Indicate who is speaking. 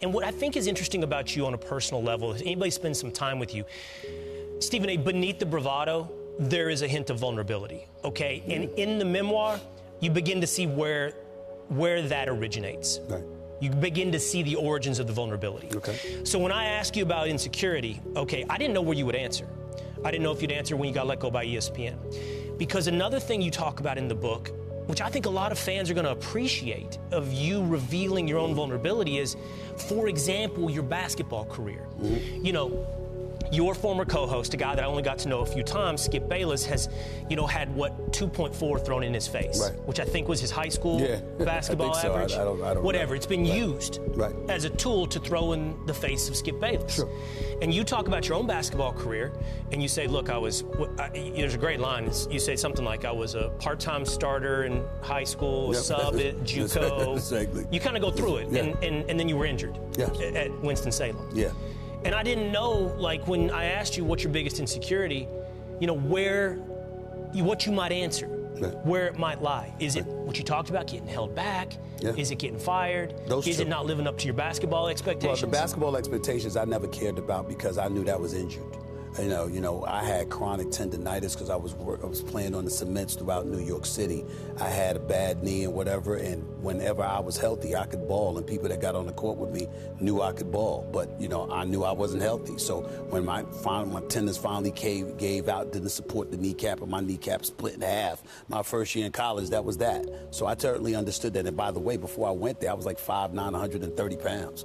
Speaker 1: And what I think is interesting about you on a personal level, if anybody spends some time with you, Stephen A., beneath the bravado, there is a hint of vulnerability, okay? And in the memoir, you begin to see where that originates.
Speaker 2: Right.
Speaker 1: You begin to see the origins of the vulnerability.
Speaker 2: Okay.
Speaker 1: So when I ask you about insecurity, okay, I didn't know where you would answer. I didn't know if you'd answer when you got let go by ESPN. Because another thing you talk about in the book, which I think a lot of fans are going to appreciate of you revealing your own vulnerability, is, for example, your basketball career. You know, your former co-host, a guy that I only got to know a few times, Skip Bayless, has, you know, had, what, 2.4 thrown in his face,
Speaker 2: right,
Speaker 1: which I think was his high school basketball
Speaker 2: I think so.
Speaker 1: average.
Speaker 2: I don't
Speaker 1: whatever.
Speaker 2: know.
Speaker 1: It's been used
Speaker 2: right,
Speaker 1: as a tool to throw in the face of Skip Bayless.
Speaker 2: Sure.
Speaker 1: And you talk about your own basketball career, and you say, look, there's a great line. You say something like, I was a part-time starter in high school, a sub at JUCO.
Speaker 2: Exactly.
Speaker 1: You kind of go through it, and then you were injured at Winston-Salem.
Speaker 2: Yeah.
Speaker 1: And I didn't know, like, when I asked you what's your biggest insecurity, you know, what you might answer, where it might lie. Is it what you talked about, getting held back? Is it getting fired? Is it not living up to your basketball expectations?
Speaker 2: Well, the basketball expectations I never cared about because I knew that was injured. You know, I had chronic tendonitis because I was playing on the cements throughout New York City. I had a bad knee and whatever, and whenever I was healthy, I could ball, and people that got on the court with me knew I could ball. But, you know, I knew I wasn't healthy. So when my tendons finally gave out, didn't support the kneecap, and my kneecap split in half, my first year in college, that was that. So I totally understood that. And by the way, before I went there, I was like 5'9", 130 pounds.